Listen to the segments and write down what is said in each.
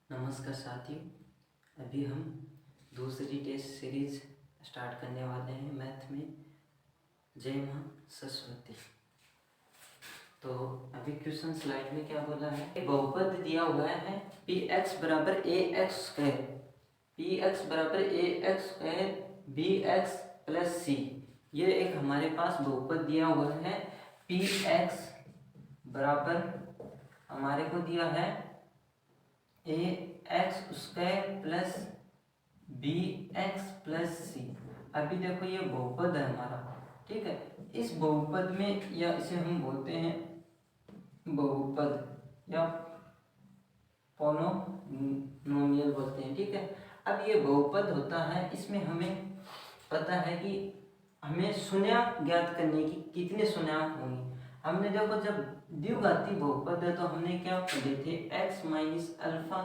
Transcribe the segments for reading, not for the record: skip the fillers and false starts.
नमस्कार साथियों, अभी हम दूसरी टेस्ट सीरीज स्टार्ट करने वाले हैं मैथ में। जय मां सरस्वती। तो अभी क्वेश्चन स्लाइड में क्या बोला है, एक बहुपद दिया हुआ है पी एक्स बराबर A X square, P X बराबर A X square B X plus C. ये एक हमारे पास बहुपद दिया हुआ है। पी एक्स बराबर हमारे को दिया है A X square plus B X plus C. अभी देखो ये बहुपद है हमारा, ठीक है। इस बहुपद में या इसे हम बोलते हैं बहुपद या पोलिनोमियल बोलते हैं, ठीक है। अब ये बहुपद होता है, इसमें हमें पता है कि हमें शून्यांक ज्ञात करने की कितने शून्यांक होंगे। हमने देखो जब द्विघाती बहुपद है तो हमने क्या पढ़े थे, x माइनस अल्फा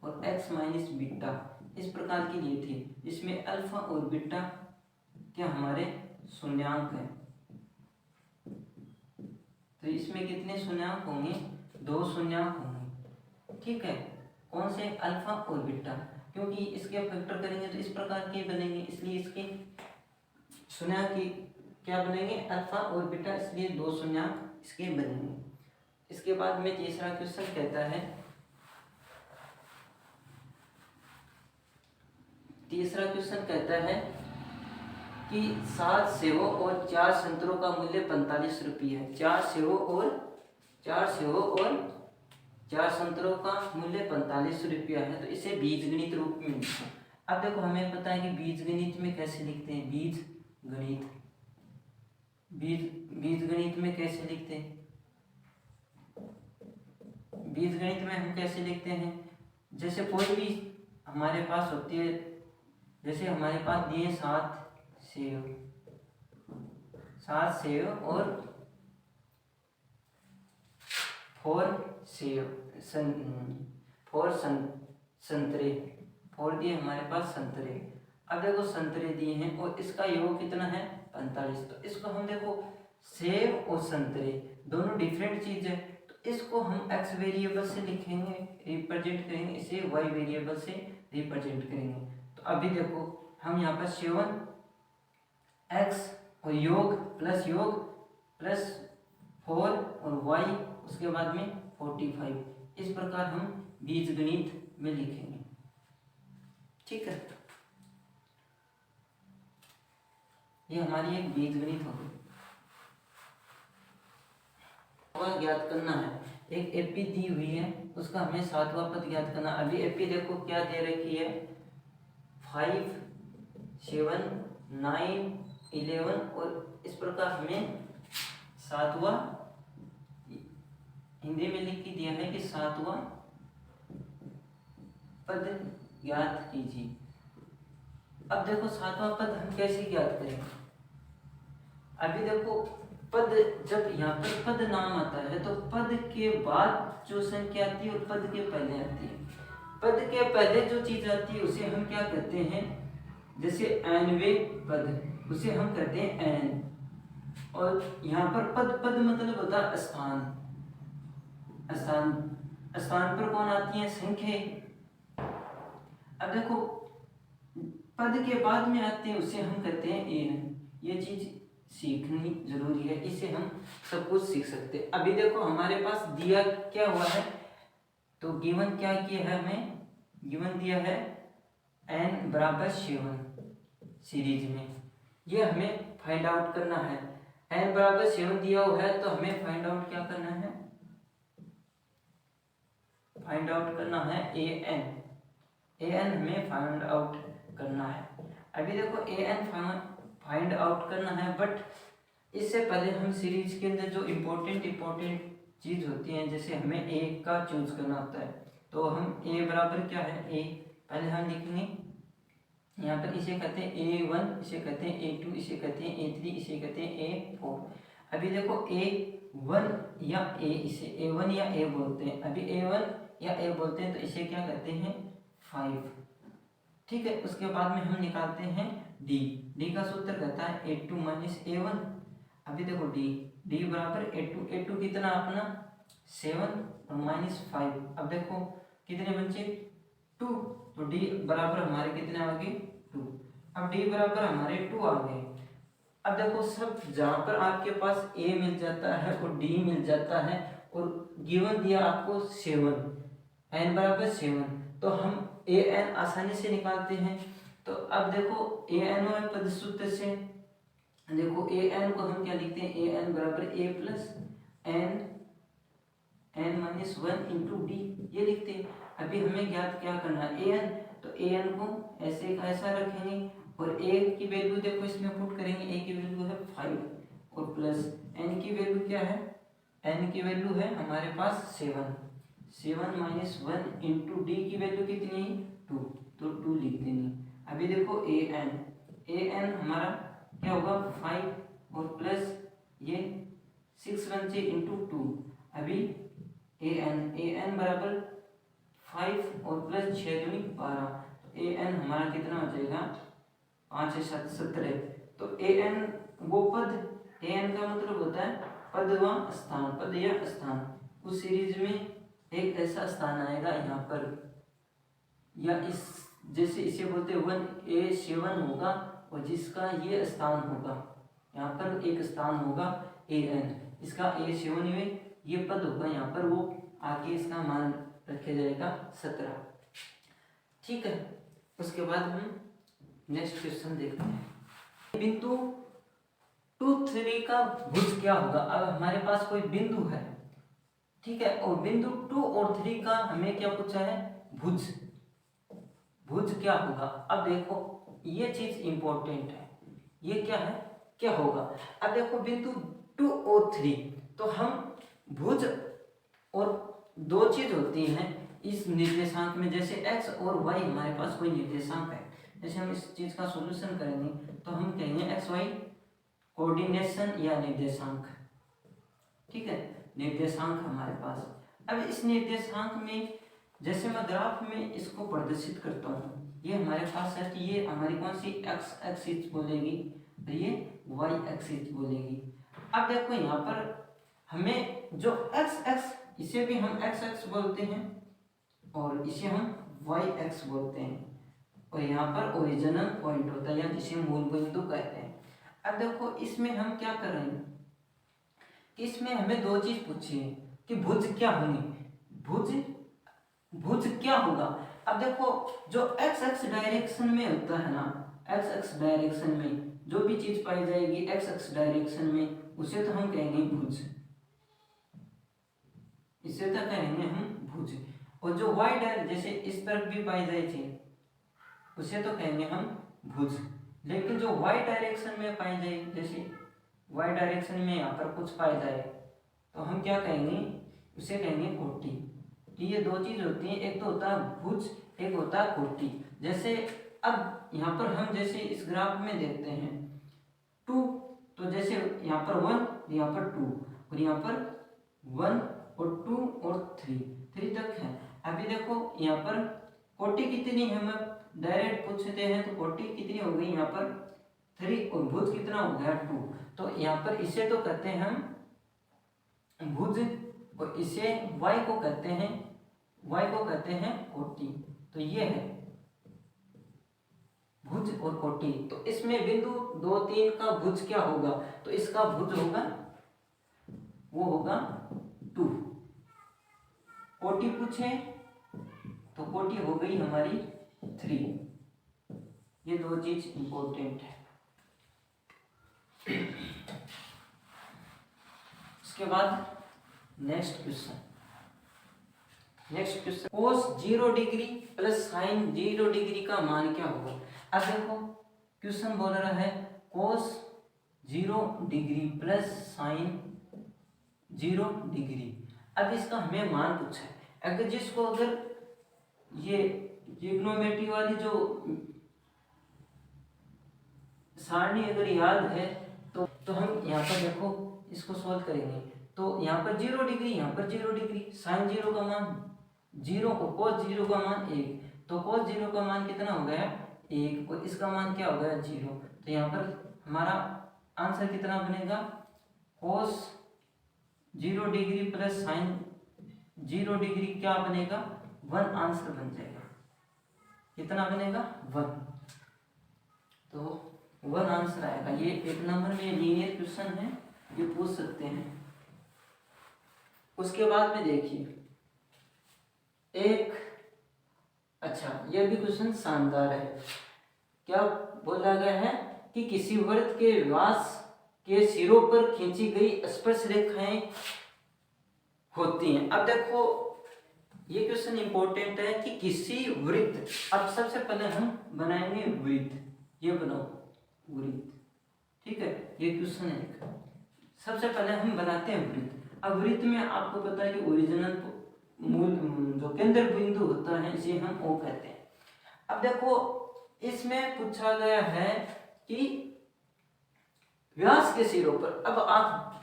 और x माइनस बीटा इस प्रकार की लिए थी, जिसमें अल्फा और बीटा क्या हमारे शून्यांक हैं। तो इसमें कितने शून्यांक होंगे, 2 शून्यांक होंगे, ठीक है। कौन से, अल्फा और बीटा, क्योंकि इसके फैक्टर करेंगे तो इस प्रकार के बनेंगे, इसलिए इसके शून्यांक की क्या बनेंगे, अल्फा और बीटा, इसलिए 2 शून्यांक इसके बनेंगे। इसके बाद में तीसरा क्वेश्चन कहता है, तीसरा क्वेश्चन कहता है कि 7 सेवों और 4 संतरों का मूल्य 45 रुपये है। 4 सेवों और 4 संतरों का मूल्य 45 रुपया है। तो इसे बीजगणित रूप में लिखो। अब देखो हमें पता है कि बीजगणित में कैसे लिखते हैं, बीजगणित में कैसे लिखते हैं, बीजगणित में हम कैसे लिखते हैं, जैसे कोई भी हमारे पास होती है, जैसे हमारे पास दिए 7 सेव और 4 संतरे, 4 दिए हमारे पास संतरे। अब देखो संतरे दिए हैं और इसका योग कितना है, 45। तो इसको हम देखो सेव और संतरे दोनों डिफरेंट चीज है, तो इसको हम x वेरिएबल से लिखेंगे, रिप्रेजेंट करेंगे, इसे y वेरिएबल से रिप्रेजेंट करेंगे। तो अभी देखो हम यहाँ पर 7x और योग प्लस 4 और y उसके बाद में 45, इस प्रकार हम बीजगणित में लिखेंगे, ठीक है। ये हमारी एक बीजगणित होगी। ज्ञात करना है, एक एपी दी हुई है, उसका हमें 7वां पद ज्ञात करना। अभी एपी देखो क्या दे रखी है, 5 7 9 11 और इस प्रकार हमें 7वां हिंदी में लिख के दिया है कि 7वां पद ज्ञात कीजिए। अब देखो 7वां पद हम कैसे ज्ञात करेंगे। अभी देखो पद, जब यहाँ पर पद नाम आता है तो पद के बाद जो संख्या आती है और पद के पहले आती है। पद के पहले जो चीज आती है उसे हम क्या कहते हैं, जैसे एनवे पद, उसे हम कहते हैं एन। और यहाँ पर पद मतलब होता है स्थान, स्थान पर कौन आती है, संख्या। अब देखो पद के बाद में आते हैं उसे हम कहते हैं एन। ये चीज सीखनी जरूरी है, इसे हम सब कुछ सीख सकते हैं। अभी देखो हमारे पास दिया क्या हुआ है, तो गिवन क्या किया है, हमें गिवन दिया है n बराबर 7 सीरीज में। ये हमें फाइंड आउट करना है। n बराबर 7 दिया हुआ है तो हमें फाइंड आउट क्या करना है, फाइंड आउट करना है an हमें फाइंड आउट करना है। अभी देखो an फाइंड आउट करना है, बट इससे पहले हम सीरीज के अंदर जो इम्पोर्टेंट चीज होती है, जैसे हमें a का चूज करना होता है, तो हम a बराबर क्या है, a पहले हम लिखेंगे यहाँ पर, इसे कहते हैं a1, इसे कहते हैं a2, इसे कहते हैं a3, इसे कहते हैं a4। अभी देखो a1 या a, इसे a1 या a बोलते हैं। अभी a1 या a बोलते हैं तो इसे क्या कहते हैं, 5, ठीक है। उसके बाद में हम निकालते हैं d का सूत्र कहता है a2 माइनस a1। अभी देखो d बराबर a2 कितना अपना 7 और -5। अब देखो कितने बचे 2, तो डी बराबर हमारे कितने आ गए 2। अब डी बराबर हमारे 2 आ गए। अब देखो सब जहां पर आपके पास ए मिल जाता है और डी मिल जाता है और गिवन दिया आपको 7, एन बराबर 7, तो हम ए एन आसानी से निकालते हैं। तो अब देखो ए एन और पद सूत्र से देखो ए एन को हम क्या लिखते हैं, ए एन बराबर A plus N minus 1 into D, ये लिखते हैं। अभी हमें ज्ञात क्या करना है, ए एन, तो ए एन को ऐसे का ऐसा रखेंगे और ए की वैल्यू देखो इसमें पुट करेंगे, ए की वैल्यू है 5 और प्लस एन की वैल्यू क्या है, एन की वैल्यू है हमारे पास 7 माइनस 1 इंटू डी की वैल्यू कितनी है 2, तो 2 लिख देंगे। अभी देखो ए एन हमारा क्या होगा 5 और प्लस ये 6 1 से इंटू 2, अभी ए एन बराबर 5 और प्लस 6 दूनी 12, तो ए एन हमारा कितना हो जाएगा 5 7 17। तो ए एन वो पद, ए एन का मतलब होता है पद व स्थान, पद या स्थान। उस सीरीज में एक ऐसा स्थान आएगा यहाँ पर, या इस जैसे इसे बोलते 1A7 होगा और जिसका ये स्थान होगा, यहाँ पर एक स्थान होगा ए एन, इसका A7 में ये पद होगा यहाँ पर, वो आगे इसका मान रखा जाएगा 17। ठीक है, उसके बाद हम नेक्स्ट क्वेश्चन देखते हैं। बिंदु 2 3 का भुज क्या होगा। अब हमारे पास कोई बिंदु है, ठीक है, और बिंदु 2 और 3 का हमें क्या पूछा है, भुज क्या होगा। अब देखो ये चीज इंपॉर्टेंट है, ये क्या है, क्या होगा। अब देखो बिंदु 2 और 3, तो हम भुज और दो चीज होती हैं इस निर्देशांक में, जैसे x और y हमारे पास कोई निर्देशांक है, जैसे हम इस चीज का सॉल्यूशन करेंगे तो हम कहेंगे एक्स वाई कोऑर्डिनेशन या निर्देशांक, ठीक है, निर्देशांक हमारे पास। अब इस निर्देशांक में जैसे मैं ग्राफ में इसको प्रदर्शित करता हूँ, ये हमारे पास है कि ये हमारी कौन सी एक्स एक्सिस बोलेगी और ये वाई एक्सिस बोलेगी। अब देखो यहाँ पर हमें जो एक्स इसे भी हम एक्स बोलते हैं और इसे हम वाई एक्स बोलते हैं, और यहाँ पर ओरिजिनल पॉइंट होता है या जिसे मूल बिंदु कहते हैं। अब देखो इसमें हम क्या कर रहे हैं, इसमें हमें दो चीज पूछी है कि भुज क्या होनी, भुज क्या होगा। अब देखो जो एक्स डायरेक्शन में होता है ना, एक्स डायरेक्शन में जो भी चीज पाई जाएगी एक्स डायरेक्शन में, उसे तो हम कहेंगे भुज, इसे तो कहेंगे हम भुज। और जो वाई डायरेक्शन जैसे इस तरफ भी पाई जाएगी उसे तो कहेंगे हम भुज। लेकिन जो वाई डायरेक्शन में पाई जाए, जैसे वाई डायरेक्शन में यहाँ पर कुछ पाई जाए तो हम क्या कहेंगे, उसे कहेंगे कोटि। तो ये दो चीज होती हैं, एक तो होता है भुज, एक होता है कोटि। जैसे अब यहाँ पर हम जैसे इस ग्राफ में देखते हैं 2, तो जैसे यहाँ पर 1, यहाँ पर 2 और यहाँ पर 1 और 2 और 3 तक है। अभी देखो यहाँ पर कोटि कितनी है, हम डायरेक्ट पूछते हैं तो कोटि कितनी हो गई यहाँ पर 3 और भुज कितना हो गया 2। तो यहाँ पर इसे तो कहते हैं हम भुज और इसे y को कहते हैं कोटि। तो ये है भुज और कोटि। तो इसमें बिंदु 2 3 का भुज क्या होगा, तो इसका भुज होगा वो होगा 2। कोटि पूछे तो कोटि हो गई हमारी 3। ये दो चीज इंपॉर्टेंट है। उसके बाद next question cos 0 degree plus sign 0 degree का मान क्या होगा। अब देखो क्वेश्चन बोल रहा है cos 0 degree plus sign 0 degree. अब इसका हमें मान पूछा है। अगर जिसको अगर ये ट्रिग्नोमेट्री वाली जो सारणी अगर याद है तो हम यहाँ पर देखो इसको सॉल्व करेंगे। तो यहाँ पर 0 डिग्री, यहाँ पर 0 डिग्री, साइन 0 का मान 0 और cos 0 का मान 1, तो cos 0 का मान कितना हो गया 1 और इसका मान क्या हो गया 0। तो यहाँ पर हमारा आंसर कितना बनेगा, cos 0 degree plus sign 0 degree क्या बनेगा 1 आंसर बन जाएगा। कितना बनेगा 1, तो 1 आंसर आएगा। ये 1 नंबर में लीनियर क्वेश्चन है, ये पूछ सकते हैं। उसके बाद में देखिए एक, अच्छा ये भी क्वेश्चन शानदार है। क्या बोला गया है कि किसी वृत्त के व्यास के सिरों पर खींची गई स्पर्श रेखाएं होती हैं। अब देखो ये क्वेश्चन इंपॉर्टेंट है कि किसी वृत्त, अब सबसे पहले हम बनाएंगे वृत्त, ये बनाओ वृत्त, ठीक है, ये क्वेश्चन है। सबसे पहले हम बनाते हैं वृत्त। अब वृत्त में आपको पता है कि ओरिजिनल मूल जो केंद्र बिंदु होता है इसे हम O कहते हैं। अब देखो इसमें पूछा गया है कि व्यास के सिरों पर, अब आप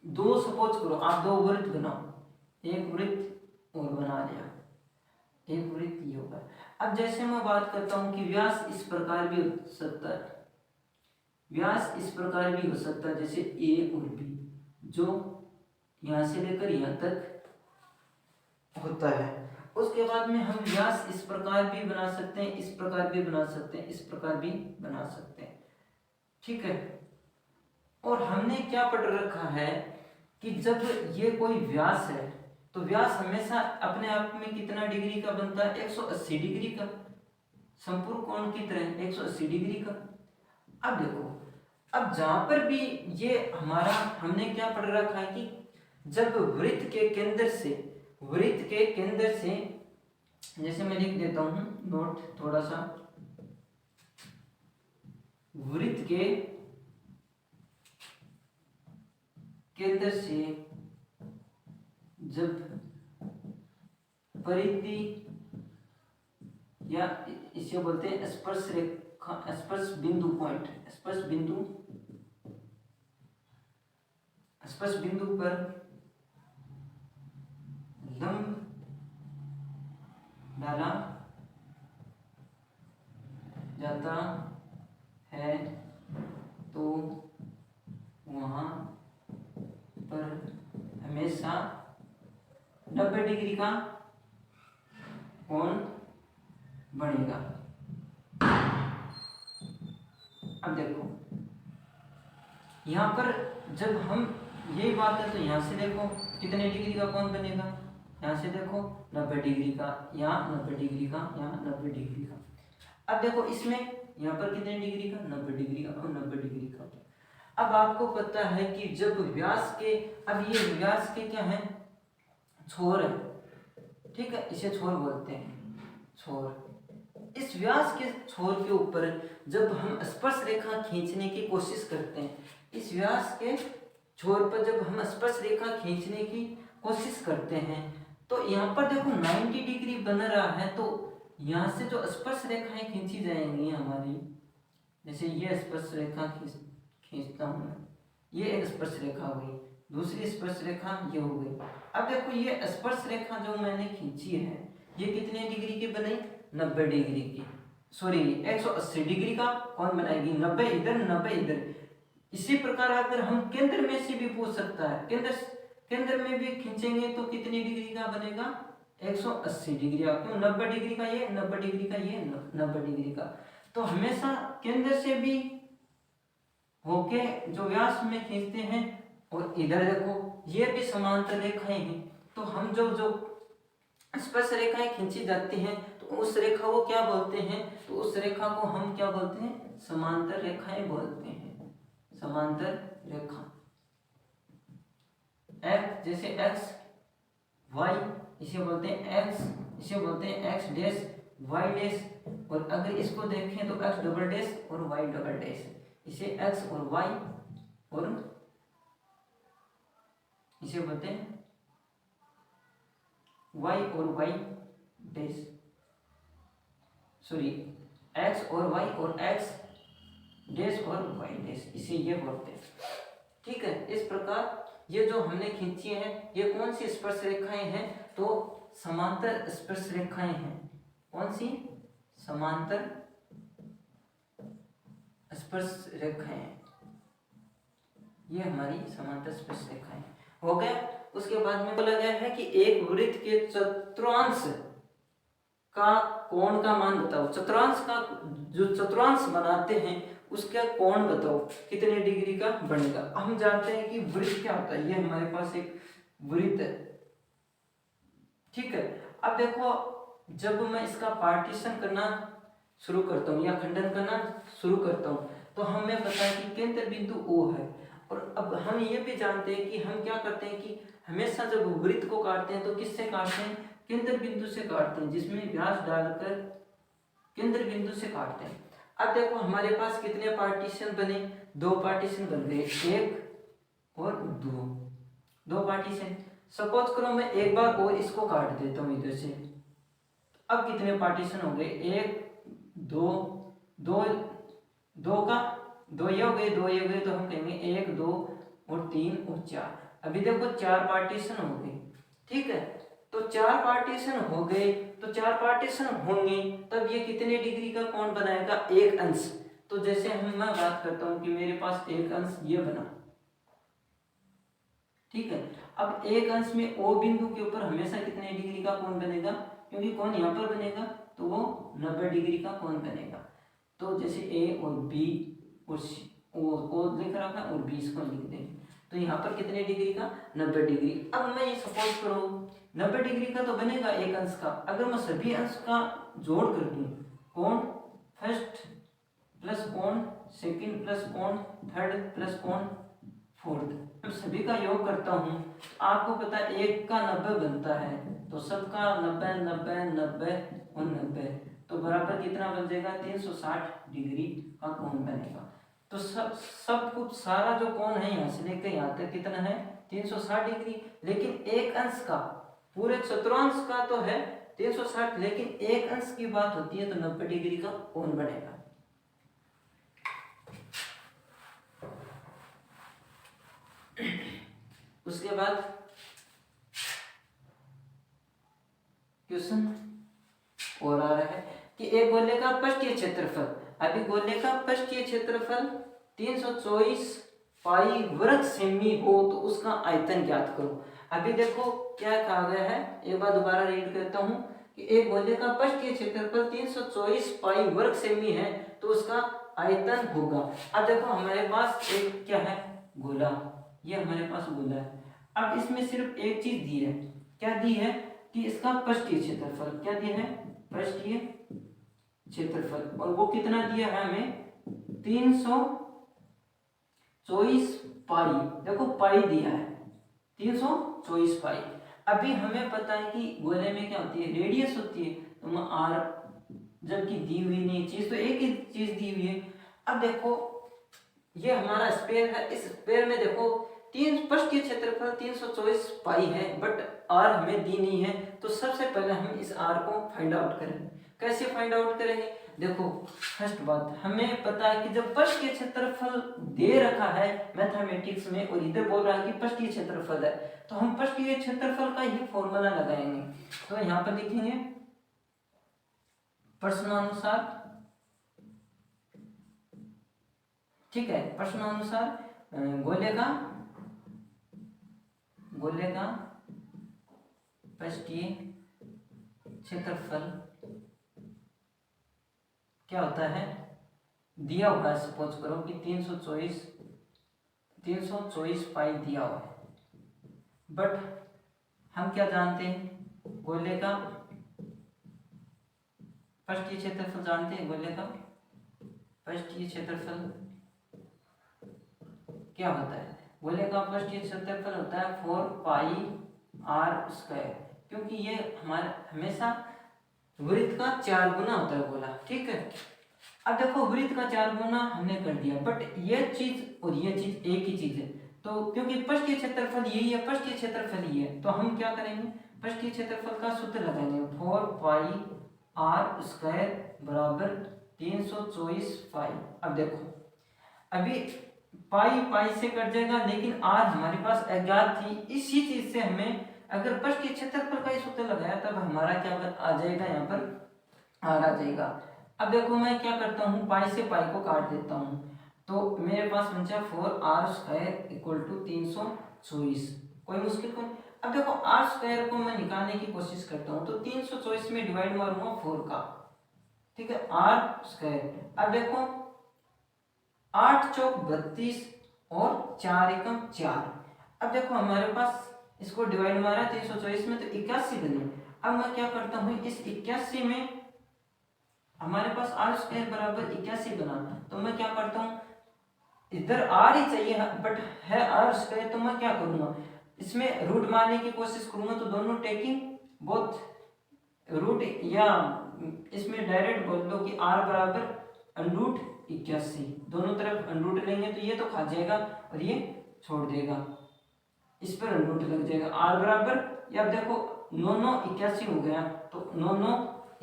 दो सपोज करो, आप दो वृत्त बनाओ, एक वृत्त और बना लिया, एक वृत्त ये होगा। अब जैसे मैं बात करता हूं कि व्यास इस प्रकार भी हो सकता है, व्यास इस प्रकार भी हो सकता है जैसे A और B, जो यहां से लेकर यहां तक होता है। उसके बाद में हम व्यास इस प्रकार भी बना सकते हैं, इस प्रकार भी बना सकते हैं, इस प्रकार भी बना सकते हैं, ठीक है। और हमने क्या पढ़ रखा है कि जब ये कोई व्यास है तो व्यास हमेशा अपने आप में कितना डिग्री का बनता है, 180 डिग्री का, संपूर्ण कोण की तरह 180 डिग्री का। अब देखो, अब जहां पर भी ये हमारा हमने क्या पढ़ रखा है कि जब वृत्त के केंद्र से, वृत्त के केंद्र से, जैसे मैं लिख देता हूं नोट थोड़ा सा, वृत्त के केंद्र से जब परिधि या इसे बोलते हैं स्पर्श रेखा, स्पर्श बिंदु पॉइंट, स्पर्श बिंदु, स्पर्श बिंदु पर लंब डाला जाता है तो वहां पर हमेशा 90 डिग्री का कोण बनेगा। अब देखो यहां पर जब हम यही बात है तो यहां से देखो कितने डिग्री का कोण बनेगा, यहां से देखो 90 डिग्री का, यहाँ 90 डिग्री का, यहाँ 90 डिग्री का। अब देखो इसमें यहाँ पर कितने डिग्री का, 90 डिग्री का और 90 डिग्री का। अब आपको पता है कि जब व्यास के, अब ये व्यास के क्या है, छोर है, ठीक है, इसे छोर बोलते हैं, छोर। इस व्यास के छोर के ऊपर जब हम स्पर्श रेखा खींचने की कोशिश करते हैं, इस व्यास के छोर पर जब हम स्पर्श रेखा खींचने की कोशिश करते हैं तो यहाँ पर देखो 90 डिग्री बन रहा है, तो यहाँ से जो स्पर्श रेखाएं खींची जाएंगी हमारी, जैसे ये स्पर्श रेखा खींचता हूँ मैं, ये एक स्पर्श रेखा हो गई, दूसरी स्पर्श रेखा ये हो गई। अब देखो ये स्पर्श रेखा जो मैंने खींची है ये कितने डिग्री की बनाई, 90 डिग्री की, सॉरी 180 डिग्री का कौन बनाएगी, 90 इधर 90 इधर। इसी प्रकार अगर हम केंद्र में से भी पूछ सकता है, केंद्र में भी खींचेंगे तो कितनी डिग्री का बनेगा, 180 डिग्री का, क्यों 90 डिग्री का ये, 90 डिग्री का ये, 90 डिग्री का। तो हमेशा केंद्र से भी होके जो व्यास में खींचते हैं, और इधर देखो ये भी समांतर रेखाएं हैं, तो हम जो स्पर्श रेखाएं खींची जाती हैं तो उस रेखा को क्या बोलते हैं, तो उस रेखा को हम क्या बोलते हैं, समांतर रेखाएं बोलते हैं, समांतर रेखा। एक्स जैसे एक्स वाई इसे बोलते हैं एक्स, इसे बोलते हैं एक्स डैश वाई डैश, और अगर इसको देखें तो एक्स डबल डैश और वाई डबल डैश, इसे एक्स और वाई, और इसे बोलते हैं वाई और वाई डैश, सॉरी एक्स और वाई और एक्स डैश और वाई डैश, इसे ये बोलते हैं, ठीक है। इस प्रकार ये जो हमने खींची है ये कौन सी स्पर्श रेखाएं हैं, तो समांतर स्पर्श रेखाएं हैं। कौन सी, समांतर स्पर्श रेखाएं, ये हमारी समांतर स्पर्श रेखाएं हो गया। उसके बाद में बोला गया है कि एक वृत्त के चतुर्थांश का कोण का मान बताओ। चतुर्थांश का जो चतुर्थांश बनाते हैं उसका कोण बताओ कितने डिग्री का बनेगा। हम जानते हैं कि वृत्त क्या होता है, ये हमारे पास एक वृत्त है, ठीक है। अब देखो जब मैं इसका पार्टीशन करना शुरू करता हूँ या खंडन करना शुरू करता हूँ तो हमें पता है कि केंद्र बिंदु O है। और अब हम ये भी जानते हैं कि हम क्या करते हैं कि हमेशा जब वृत्त को काटते हैं तो किससे काटते हैं, केंद्र बिंदु से काटते हैं, जिसमें व्यास डालकर केंद्र बिंदु से काटते हैं। अब देखो हमारे पास कितने पार्टीशन बने, 2 पार्टीशन बन गए, 1 और 2 पार्टीशन। सपोज करो मैं एक बार और इसको काट देता हूँ इधर से, अब कितने पार्टीशन हो गए, 1 2 2 2 का 2 ये हो गए, 2 ये हो गए, तो हम कहेंगे 1 2 और 3 और 4। अभी देखो 4 पार्टीशन हो गए, ठीक है। तो 4 पार्टीशन हो गए, तो 4 पार्टीशन होंगे तब ये कितने डिग्री का कोण बनाएगा, 1 अंश। तो जैसे मैं बात करता हूँ कि मेरे पास 1 अंश ये बना, ठीक है। अब 1 अंश में O बिंदु के ऊपर हमेशा कितने डिग्री का कोण बनेगा, क्योंकि कोण यहाँ पर बनेगा तो वो 90 डिग्री का कोण बनेगा। तो जैसे A और B और O लिख रखा और B इसको लिख देंगे, तो यहाँ पर कितने डिग्री का, 90 डिग्री। अब मैं ये सपोज करो 90 डिग्री का तो बनेगा 1 अंश का, अगर मैं सभी अंश का जोड़ कर दूं, कोण फर्स्ट प्लस कोण सेकंड प्लस कोण थर्ड प्लस कोण फोर्थ, तो सभी का योग करता हूँ, आपको पता है 1 का 90 बनता है, तो सबका 90 90 90 और 90, तो बराबर कितना बन जाएगा, 360 डिग्री का कोण बनेगा। तो सब कुछ सारा जो कोण है यहाँ से लेकर यहाँ तक कितना है, 360 डिग्री। लेकिन 1 अंश का, पूरे चतुर्थांश का तो है 360, लेकिन 1 अंश की बात होती है तो 90 डिग्री का कोण बनेगा। उसके बाद क्वेश्चन और आ रहा है कि एक गोले का पृष्ठीय क्षेत्रफल, अभी गोले का पृष्ठीय क्षेत्रफल 324 पाई वर्ग सेमी हो तो उसका आयतन ज्ञात करो। अभी देखो क्या कहा गया है, एक बार दोबारा रीड करता हूं कि एक गोले का पृष्ठीय क्षेत्रफल 324 पाई वर्ग सेमी है तो उसका आयतन होगा। अब देखो हमारे पास एक क्या है, गोला, ये हमारे पास गोला है। अब इसमें सिर्फ एक चीज दी है, क्या दी है कि इसका पृष्ठीय क्षेत्रफल, क्या दिया है, पृष्ठीय क्षेत्रफल, और वो कितना दिया है हमें, 324 पाई, देखो पाई दिया है 324 पाई। अभी हमें पता है कि गोले में क्या होती है, रेडियस होती है, तो मैं आर, जबकि दी हुई नहीं चीज, तो एक ही चीज दी हुई है। अब देखो ये हमारा स्पेयर है, इस स्पेयर में देखो पृष्ठीय क्षेत्रफल 324 पाई है, बट आर हमें दी नहीं है, तो सबसे पहले हम इस आर को फाइंड आउट करेंगे। कैसे फाइंड आउट करेंगे, देखो फर्स्ट बात हमें पता है कि जब पृष्ठीय क्षेत्रफल दे रखा है मैथमेटिक्स में और इधर बोल रहा है कि पृष्ठीय क्षेत्रफल है, तो हम पृष्ठीय क्षेत्रफल का ही फॉर्मूला लगाएंगे। तो यहाँ पर लिखेंगे प्रश्नानुसार, ठीक है, प्रश्नानुसार गोले का पृष्ठीय क्षेत्रफल क्या होता है, दिया हुआ है, सपोज करो कि 324 पाई दिया हुआ है, बट हम क्या जानते हैं, गोले का पृष्ठीय क्षेत्रफल जानते हैं, गोले का पृष्ठीय क्षेत्रफल क्या होता है, गोले का पृष्ठीय क्षेत्रफल होता है 4 पाई आर स्क्वायर, क्योंकि ये हमारे हमेशा वृत्त का 4 गुना होता है गोला, ठीक है। अब देखो वृत्त का 4 गुना हमने कर दिया, बट ये चीज और ये चीज एक ही चीज है, तो क्योंकि पृष्ठीय क्षेत्रफल यही है, पृष्ठीय क्षेत्रफल ही है, तो हम क्या करेंगे, पृष्ठीय क्षेत्रफल का सूत्र लगाएंगे, 4 पाई आर स्क्वायर बराबर 324 पाई। अब देखो अभी पाई पाई से कट जाएगा, लेकिन आर हमारे पास अज्ञात थी, इसी चीज से हमें अगर पृष्ठीय क्षेत्रफल का ही सूत्र लगाया तब हमारा क्या आ जाएगा, यहाँ पर आर आ जाएगा। अब देखो मैं क्या करता हूँ, पाई से पाई को काट देता हूँ, तो मेरे पास बन जाए 4 आर स्क्वायर इक्वल टू 324, कोई मुश्किल को। अब देखो आर स्क्वायर को मैं निकालने की कोशिश करता हूँ, तो 324 में डिवाइड मारूंगा 4 का, ठीक है, आर स्क्वायर। अब देखो 8 चौक 32 और 4 एकम 4। अब देखो हमारे पास इसको डिवाइड मारा 324 में, तो 81 बने। अब मैं क्या करता हूँ, इस 81 में हमारे पास आर स्क्वायर बराबर 81 बना, तो मैं क्या करता हूँ, इधर आर ही चाहिए बट है आर स्क्वायर, तो मैं क्या करूंगा, इसमें रूट मारने की कोशिश करूंगा, तो दोनों टेकिंग बोथ रूट, या इसमें डायरेक्ट बोल दो कि आर बराबर अंडरूट 81, दोनों तरफ अंडरूट लेंगे तो ये तो खा जाएगा और ये छोड़ देगा, इस पर अंडरूट लग जाएगा, आर बराबर, या देखो 9 9 81 हो गया, तो 9 9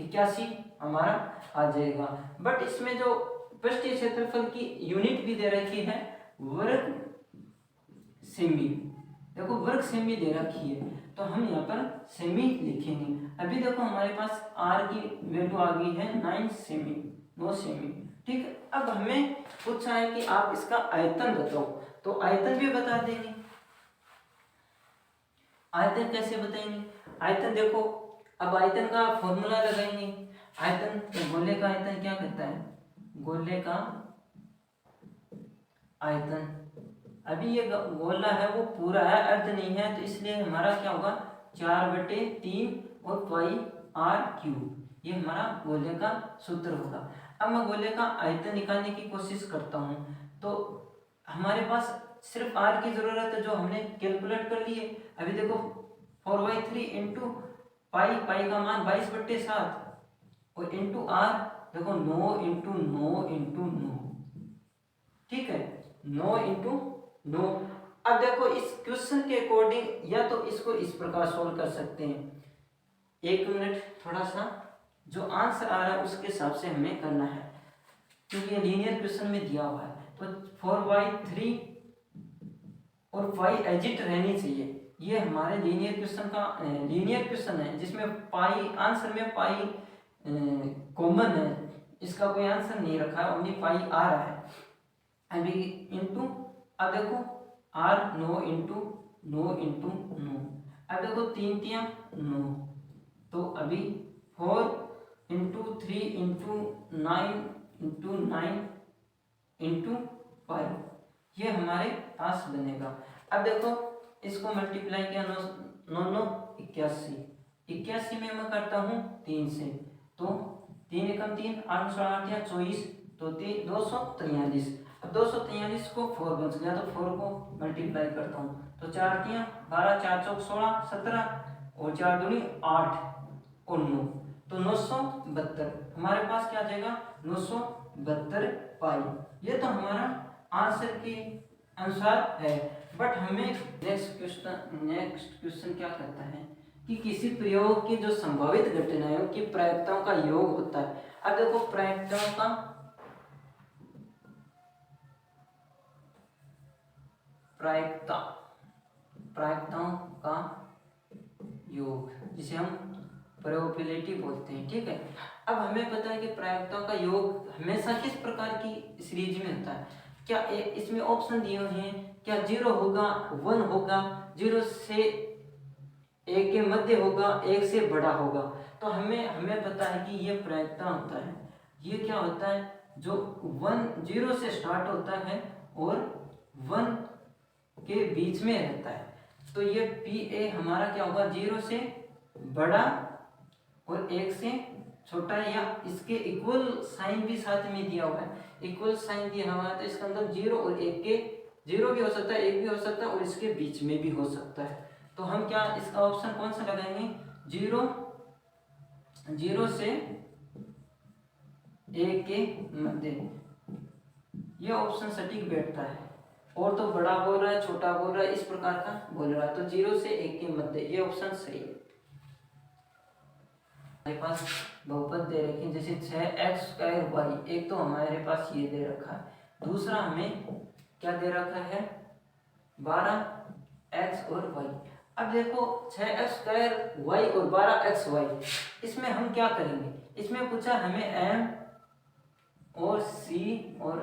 81 हमारा आ जाएगा। बट इसमें जो पृष्ठीय क्षेत्रफल की यूनिट भी दे रखी है वर्ग सेमी, देखो वर्ग सेमी दे रखी है, तो हम यहाँ पर सेमी लिखेंगे। अभी देखो हमारे पास आर की वैल्यू आ गई है 9 सेमी, 9 सेमी, ठीक है। अब हमें पूछा है कि आप इसका आयतन बताओ, तो आयतन भी बता देंगे। आयतन कैसे बताएंगे, आयतन देखो, अब आयतन का फॉर्मूला लगाएंगे। आयतन, गोले का आयतन क्या कहता है, गोले का आयतन, अभी ये गोला है वो पूरा है, अर्ध नहीं है, तो इसलिए हमारा क्या होगा 4/3 और पाई आर क्यूब, ये हमारा गोले का सूत्र होगा। अब मैं गोले का आयतन निकालने की कोशिश करता हूँ, तो हमारे पास सिर्फ आर की जरूरत है जो हमने कैलकुलेट कर लिए। अभी देखो 4/3 इंटू पाई, पाई का मान 22/7 और इंटू आर देखो 9 इंटू 9 इंटू 9, ठीक है, 9 इंटू 9। अब देखो इस क्वेश्चन के अकॉर्डिंग या तो इसको इस प्रकार सोल्व कर सकते हैं, 1 मिनट, थोड़ा सा जो आंसर आ रहा है उसके हिसाब से हमें करना है, क्योंकि ये लीनियर क्वेश्चन में दिया हुआ है। तो 4/3 और 5 एजिट रहनी चाहिए, ये हमारे लीनियर क्वेश्चन का लीनियर क्वेश्चन है जिसमें पाई, आंसर में पाई कॉमन है, इसका कोई आंसर नहीं रखा है, ओनली पाई आ रहा है। अभी इंटू, अब देखो आर 9 इंटू 9 इंटू 9, अब देखो 3 3 9, तो अभी 4 इंटू 3 इंटू 9 इंटू 9 इंटू 5, ये हमारे पास बनेगा। अब देखो इसको मल्टीप्लाई किया, 9 9 81, 81 में मैं करता हूँ 3 से, तो 3 एकम 3, 8 8 या 24, तो 243। अब 243 को 4 बच गया, तो 4 को मल्टीप्लाई करता हूँ, तो 4 3 12, 4 चौक 16 17 और 4 दूनी 8 और 9, तो 972 हमारे पास क्या आ जाएगा 972 पाई। ये तो हमारा आंसर के अनुसार है। बट हमें नेक्स्ट क्वेश्चन क्या कहता है कि किसी प्रयोग की जो संभावित घटनाओं की प्रायिकताओं का योग होता है। अब देखो प्रायिकताओं का योग, जिसे हम प्रोबेबिलिटी बोलते हैं, ठीक है। अब हमें पता है कि प्रायिकताओं का योग हमेशा किस प्रकार की सीरीज में होता है। क्या इसमें ऑप्शन दिए हुए हैं, क्या 0 होगा, 1 होगा, 0 से 1 के मध्य होगा, 1 से बड़ा होगा। तो हमें पता है कि ये प्रायिकता होता है, ये क्या होता है, जो 0 से स्टार्ट होता है और 1 के बीच में रहता है। तो ये PA हमारा क्या होगा, 0 से बड़ा और 1 से छोटा, या इसके इक्वल साइन भी साथ में दिया हुआ है, इक्वल साइन दिया हुआ है, तो इसके अंदर 0 और 1 के 0 भी हो सकता है, 1 भी हो सकता है और इसके बीच में भी हो सकता है। तो हम क्या इसका ऑप्शन कौन सा लगाएंगे, 0 से 1 के मध्य, ये ऑप्शन सटीक बैठता है। और तो बड़ा बोल रहा है, छोटा बोल रहा है, इस प्रकार का बोल रहा है, तो 0 से 1 के मध्य, ये ऑप्शन सही है। हमारे पास बहुपद दे रखे, जैसे 6x² एक तो हमारे पास ये दे रखा है, दूसरा हमें क्या दे रखा है 12x और y। अब देखो 6x² और 12xy, इसमें हम क्या करेंगे, इसमें पूछा हमें m और c और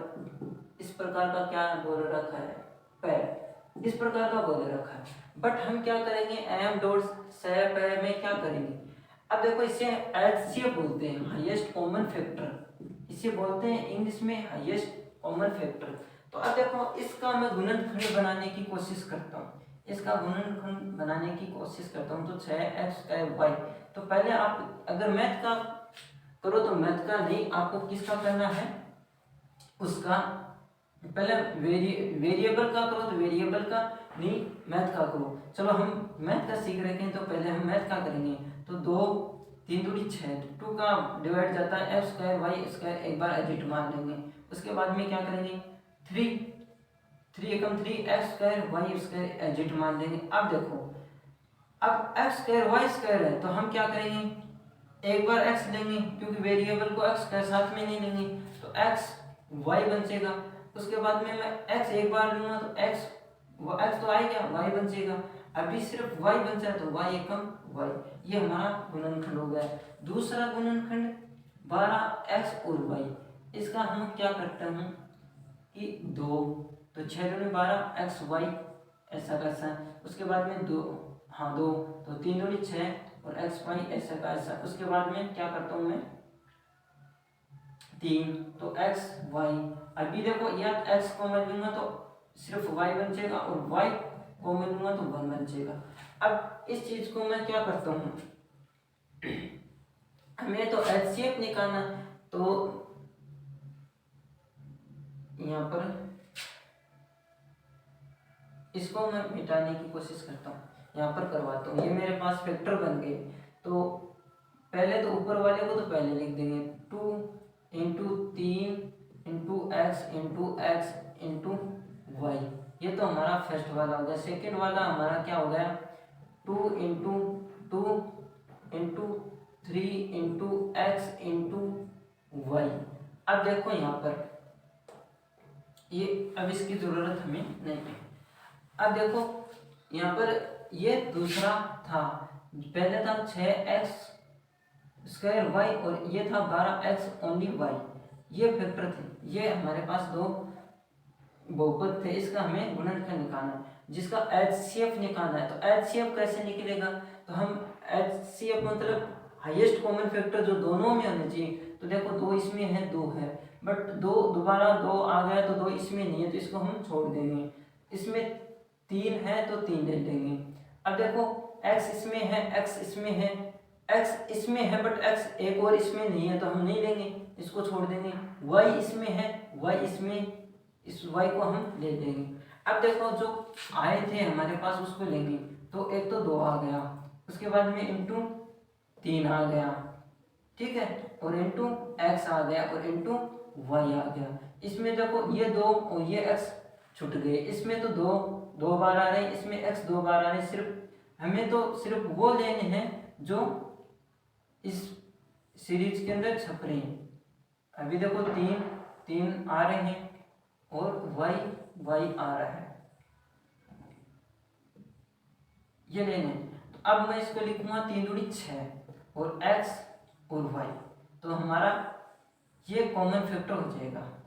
इस प्रकार का क्या बोल रखा है पैर, इस प्रकार का बोल रखा है। बट हम क्या करेंगे एम डॉट सेप में क्या करेंगे, अब देखो इसे एचसीएफ बोलते हैं, हाईएस्ट कॉमन फैक्टर, इसे बोलते हैं इंग्लिश में हाईएस्ट कॉमन फैक्टर। तो अब देखो इसका मैं गुणनखंड बनाने की कोशिश करता हूँ, इसका गुणनखंड बनाने की कोशिश करता हूँ। तो 6x²y, तो पहले आप अगर मैथ का करो तो मैथ का नहीं, आपको किसका करना है, उसका पहले वेरिएबल का करो तो वेरिएबल का, नहीं मैथ का करो। चलो हम मैथ का सीख रहे हैं तो पहले हम मैथ का करेंगे। तो 2 3 दूनी 6, 2 का डिवाइड जाता है x²y², एक बार एडिट मार लेंगे। उसके बाद में क्या करेंगे 3 एकम 3 x²y² एडिट मान लेंगे। अब देखो अब x²y² है तो हम क्या करेंगे, एक बार x लेंगे क्योंकि वेरिएबल को x के साथ में नहीं लेंगे, तो x y बचेगा। उसके बाद में मैं x एक बार लूंगा तो x तो आ गया, y बचेगा। अभी सिर्फ y बचा है तो y एकम y, ये हमारा गुणनखंड हो गया। दूसरा गुणनखंड 12x और y, इसका हम क्या करते हैं कि 2, तो 6 दूनी 12 xy ऐसा कैसा। उसके बाद में 2 तो 3 दूनी 6 और xy ऐसा का ऐसा। उसके बाद में क्या करता हूँ मैं 3, तो xy। अभी देखो या x को मैं लूंगा तो सिर्फ y बचेगा और y को मैं लूंगा तो 1 बचेगा। अब इस चीज को मैं क्या करता हूँ, हमें तो एचसीएफ निकालना, तो यहाँ पर इसको मैं मिटाने की कोशिश करता हूँ, यहाँ पर करवाता हूँ। ये मेरे पास फैक्टर बन गए, तो पहले तो ऊपर वाले को तो पहले लिख देंगे 2 into 3 into x into y, ये तो हमारा फर्स्ट वाला हो गया। सेकेंड वाला हमारा क्या हो गया 2 into 2 into 3 into x into y. अब देखो यहाँ पर ये, अब इसकी जरूरत हमें नहीं है। अब देखो यहाँ पर ये दूसरा था, पहले था 6x² y और ये था 12x ओनली y, ये फैक्टर थे, ये हमारे पास दो बहुपद थे। इसका हमें गुणनखंड निकालना है, जिसका एचसीएफ निकालना है। तो एचसीएफ कैसे निकलेगा, तो हम एचसीएफ मतलब हाईएस्ट कॉमन फैक्टर जो दोनों में होने चाहिए। तो देखो 2 इसमें है 2 है, बट 2 दोबारा 2 आ गया तो 2 इसमें नहीं है, तो इसको हम छोड़ देंगे। इसमें 3 है तो 3 ले लेंगे। अब देखो x इसमें है, x इसमें है, x इसमें है बट x एक और इसमें नहीं है तो हम नहीं लेंगे, इसको छोड़ देंगे। y इसमें है, y इसमें, इस y को हम ले लेंगे। अब देखो जो आए थे हमारे पास उसको लेंगे, तो एक तो 2 आ गया, उसके बाद में इंटू 3 आ गया, ठीक है, और इंटू x आ गया और इंटू y आ गया। इसमें देखो ये 2 और ये x छूट गए, इसमें तो 2 बार आ रहे हैं, इसमें x 2 बार आ रहे हैं। सिर्फ हमें तो सिर्फ वो लेने हैं जो इस सीरीज के अंदर छप रहे हैं। अभी देखो 3 आ रहे हैं और y आ रहा है, ये लेने। तो अब मैं इसको लिखूंगा 3 दूनी 6 और x और y, तो हमारा ये कॉमन फैक्टर हो जाएगा।